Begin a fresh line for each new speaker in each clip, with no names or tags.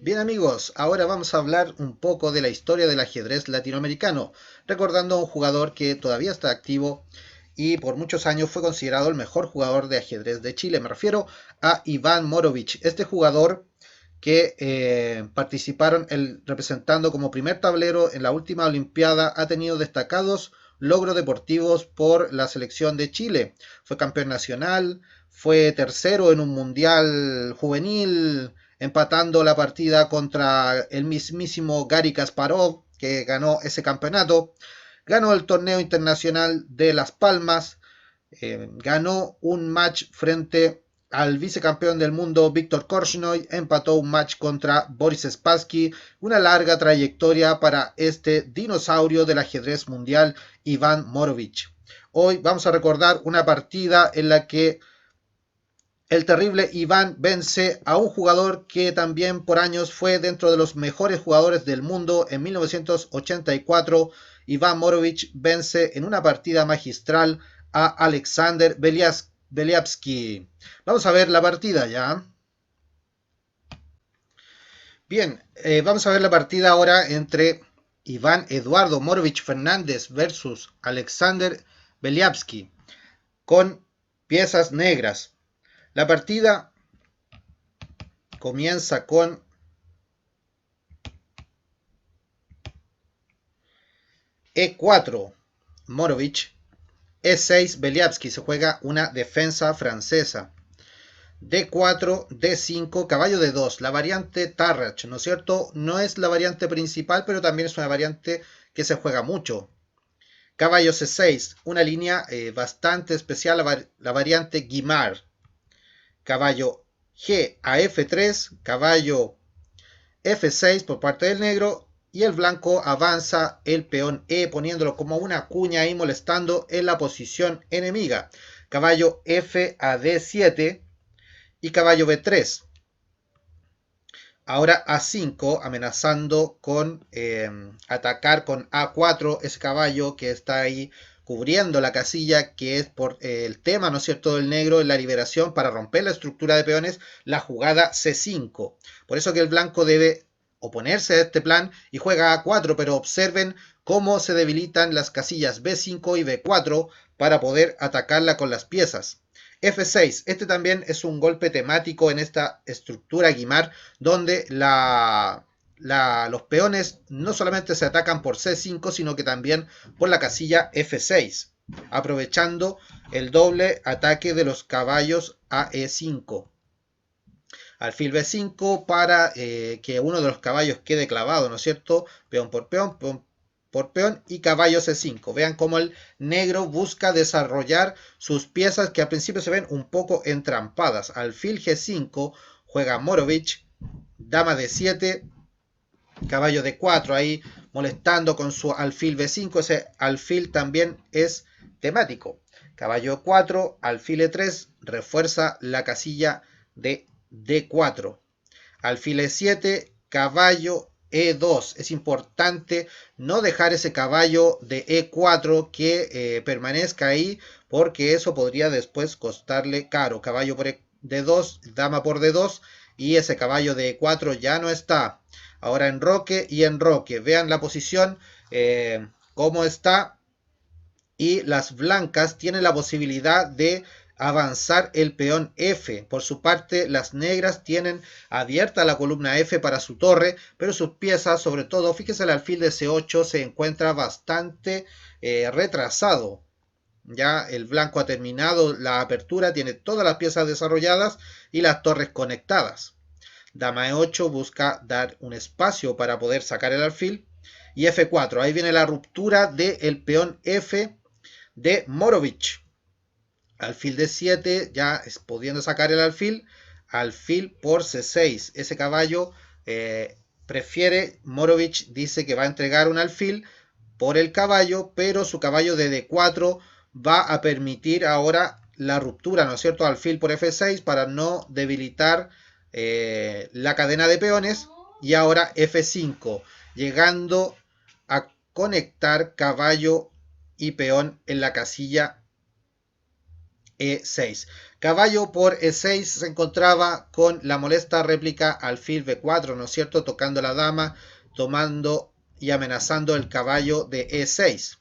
Bien amigos, ahora vamos a hablar un poco de la historia del ajedrez latinoamericano, recordando a un jugador que todavía está activo y por muchos años fue considerado el mejor jugador de ajedrez de Chile. Me refiero a Iván Morovich, este jugador que participaron representando como primer tablero en la última Olimpiada, ha tenido destacados logros deportivos por la selección de Chile. Fue campeón nacional, fue tercero en un mundial juvenil, empatando la partida contra el mismísimo Gary Kasparov, que ganó ese campeonato. Ganó el torneo internacional de Las Palmas, ganó un match frente al vicecampeón del mundo Víctor Korchnoi, empató un match contra Boris Spassky, una larga trayectoria para este dinosaurio del ajedrez mundial, Iván Morovich. Hoy vamos a recordar una partida en la que el terrible Iván vence a un jugador que también por años fue dentro de los mejores jugadores del mundo. En 1984, Iván Morovich vence en una partida magistral a Alexander Beliavsky. Vamos a ver la partida ya. Bien, vamos a ver la partida ahora entre Iván Eduardo Morovich Fernández versus Alexander Beliavsky con piezas negras. La partida comienza con E4 Morovich, E6 Beliavsky, se juega una defensa francesa. D4, D5, caballo D2, la variante Tarrach, ¿no es cierto? No es la variante principal, pero también es una variante que se juega mucho. Caballo C6, una línea bastante especial, la variante Guimard. Caballo G a F3, caballo F6 por parte del negro, y el blanco avanza el peón E poniéndolo como una cuña ahí molestando en la posición enemiga. Caballo F a D7 y caballo B3. Ahora A5 amenazando con atacar con A4 ese caballo que está ahí cubriendo la casilla, que es por el tema, ¿no es cierto?, del negro en la liberación para romper la estructura de peones, la jugada C5. Por eso que el blanco debe oponerse a este plan y juega A4, pero observen cómo se debilitan las casillas B5 y B4 para poder atacarla con las piezas. F6, este también es un golpe temático en esta estructura Guimard, donde los peones no solamente se atacan por C5, sino que también por la casilla F6, aprovechando el doble ataque de los caballos a E5. Alfil B5 para que uno de los caballos quede clavado, ¿no es cierto? Peón por peón, peón por peón y caballo C5. Vean cómo el negro busca desarrollar sus piezas que al principio se ven un poco entrampadas. Alfil G5 juega Morovich, dama D7, caballo D4 ahí molestando con su alfil B5. Ese alfil también es temático. Caballo 4, alfil E3, refuerza la casilla de D4. Alfil E7, caballo E2. Es importante no dejar ese caballo de E4 que permanezca ahí, porque eso podría después costarle caro. Caballo por D2, dama por D2, y ese caballo de E4 ya no está. Ahora enroque y enroque. Vean la posición, cómo está. Y las blancas tienen la posibilidad de avanzar el peón F. Por su parte, las negras tienen abierta la columna F para su torre, pero sus piezas, sobre todo, fíjese, el alfil de C8 se encuentra bastante retrasado. Ya el blanco ha terminado la apertura, tiene todas las piezas desarrolladas y las torres conectadas. Dama E8 busca dar un espacio para poder sacar el alfil. Y F4, ahí viene la ruptura del peón F de Morovich. Alfil D7, ya pudiendo sacar el alfil. Alfil por C6. Ese caballo prefiere, Morovich dice que va a entregar un alfil por el caballo, pero su caballo de D4 va a permitir ahora la ruptura, ¿no es cierto?, alfil por F6 para no debilitar la cadena de peones. Y ahora F5, llegando a conectar caballo y peón en la casilla E6. Caballo por E6 se encontraba con la molesta réplica alfil B4, ¿no es cierto? Tocando la dama, tomando y amenazando el caballo de E6.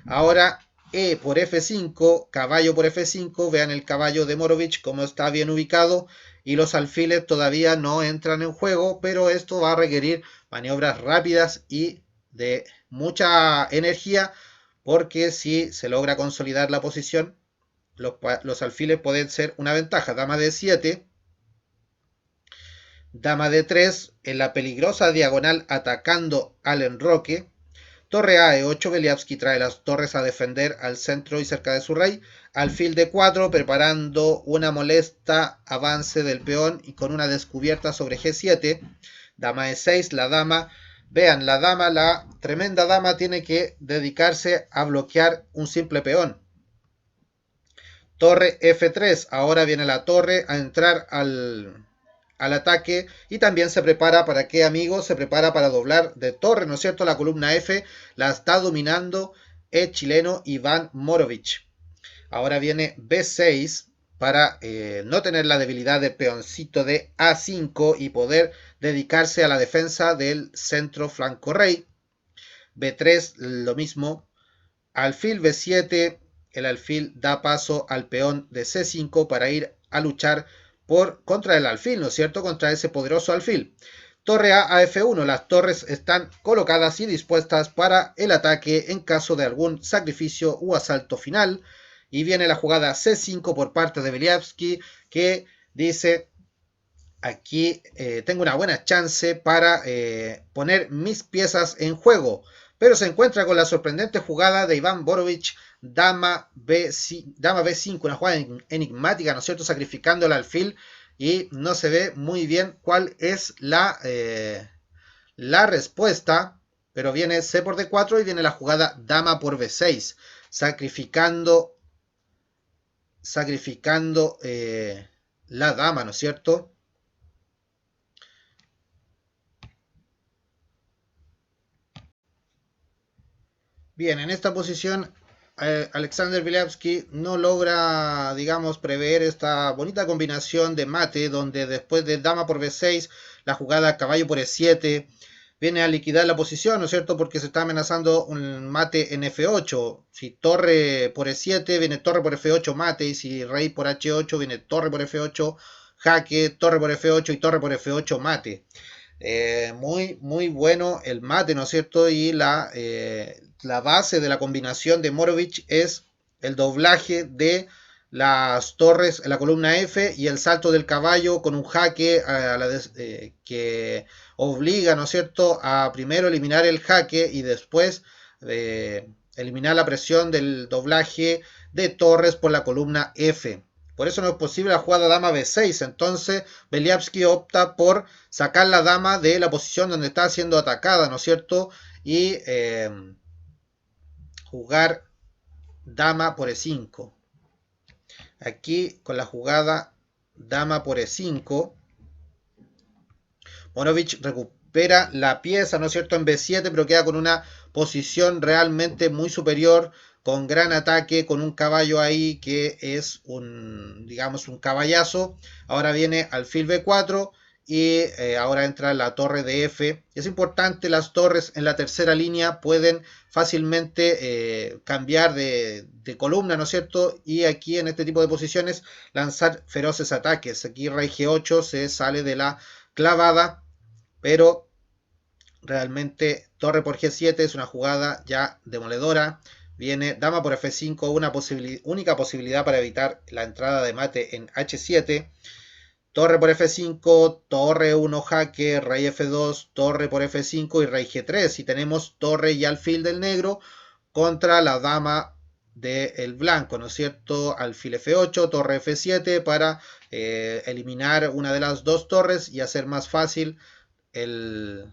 Ahora E por F5, caballo por F5, vean el caballo de Morovich cómo está bien ubicado y los alfiles todavía no entran en juego, pero esto va a requerir maniobras rápidas y de mucha energía, porque si se logra consolidar la posición, los alfiles pueden ser una ventaja. Dama de 7, dama de 3 en la peligrosa diagonal atacando al enroque. Torre A E8, Beliavsky trae las torres a defender al centro y cerca de su rey. Alfil D4, preparando una molesta avance del peón y con una descubierta sobre G7. Dama E6, la dama. Vean, la dama, la tremenda dama, tiene que dedicarse a bloquear un simple peón. Torre F3, ahora viene la torre a entrar al ataque y también se prepara para qué, amigos, se prepara para doblar de torre, ¿no es cierto? La columna F la está dominando el chileno Iván Morovich. Ahora viene B6 para no tener la debilidad del peoncito de A5 y poder dedicarse a la defensa del centro flanco rey. B3 lo mismo. Alfil B7, el alfil da paso al peón de C5 para ir a luchar contra el alfil, ¿no es cierto? Contra ese poderoso alfil. Torre A F1, las torres están colocadas y dispuestas para el ataque en caso de algún sacrificio u asalto final. Y viene la jugada C5 por parte de Beliavsky, que dice: aquí tengo una buena chance para poner mis piezas en juego. Pero se encuentra con la sorprendente jugada de Iván Morovich, dama B5, una jugada enigmática, ¿no es cierto? Sacrificando el alfil y no se ve muy bien cuál es la respuesta, pero viene C por D4 y viene la jugada dama por B6, sacrificando la dama, ¿no es cierto? Bien, en esta posición Alexander Beliavsky no logra, digamos, prever esta bonita combinación de mate, donde después de dama por B6, la jugada caballo por E7 viene a liquidar la posición, ¿no es cierto? Porque se está amenazando un mate en F8. Si torre por E7, viene torre por F8 mate, y si rey por H8, viene torre por F8 jaque, torre por F8 y torre por F8 mate. Muy bueno el mate, ¿no es cierto? Y la base de la combinación de Morovich es el doblaje de las torres en la columna F y el salto del caballo con un jaque que obliga, ¿no es cierto?, a primero eliminar el jaque y después eliminar la presión del doblaje de torres por la columna F. Por eso no es posible la jugada dama B6. Entonces Beliavsky opta por sacar la dama de la posición donde está siendo atacada, ¿no es cierto? Y jugar dama por E5. Aquí con la jugada dama por E5, Morovich recupera la pieza, ¿no es cierto?, en B7, pero queda con una posición realmente muy superior, con gran ataque, con un caballo ahí que es digamos, un caballazo. Ahora viene alfil B4 y ahora entra la torre de F. Es importante, las torres en la tercera línea pueden fácilmente cambiar de columna, ¿no es cierto? Y aquí en este tipo de posiciones lanzar feroces ataques. Aquí rey G8 se sale de la clavada, pero realmente torre por G7 es una jugada ya demoledora. Viene dama por F5, una única posibilidad para evitar la entrada de mate en H7. Torre por F5, torre 1 jaque, rey F2, torre por F5 y rey G3. Y tenemos torre y alfil del negro contra la dama del blanco, ¿no es cierto? Alfil F8, torre F7 para eliminar una de las dos torres y hacer más fácil el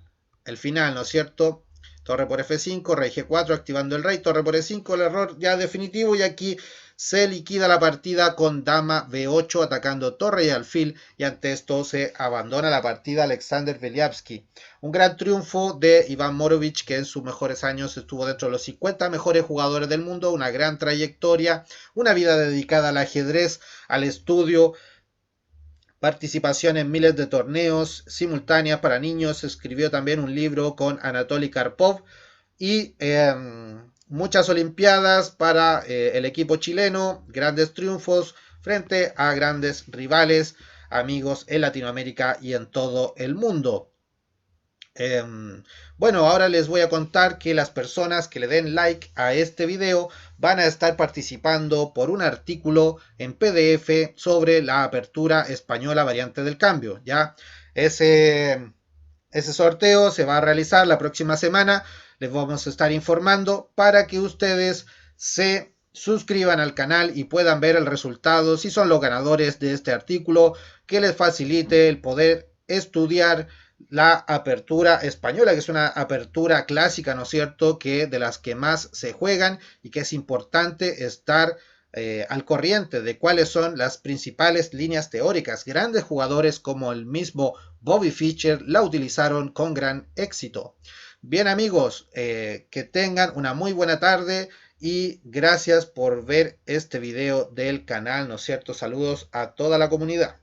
final, ¿no es cierto? Torre por F5, rey G4, activando el rey, torre por E5, el error ya definitivo, y aquí se liquida la partida con dama b8 atacando torre y alfil, y ante esto se abandona la partida Alexander Beliavsky. Un gran triunfo de Iván Morovic, que en sus mejores años estuvo dentro de los 50 mejores jugadores del mundo, una gran trayectoria, una vida dedicada al ajedrez, al estudio, participación en miles de torneos simultáneas para niños. Escribió también un libro con Anatoly Karpov y muchas olimpiadas para el equipo chileno, grandes triunfos frente a grandes rivales, amigos en Latinoamérica y en todo el mundo. Bueno, ahora les voy a contar que las personas que le den like a este video van a estar participando por un artículo en PDF sobre la apertura española variante del cambio. Ya ese sorteo se va a realizar la próxima semana. Les vamos a estar informando para que ustedes se suscriban al canal y puedan ver el resultado, si son los ganadores de este artículo, que les facilite el poder estudiar la apertura española, que es una apertura clásica, ¿no es cierto?, que de las que más se juegan y que es importante estar al corriente de cuáles son las principales líneas teóricas. Grandes jugadores como el mismo Bobby Fischer la utilizaron con gran éxito. Bien amigos, que tengan una muy buena tarde y gracias por ver este video del canal, ¿no es cierto? Saludos a toda la comunidad.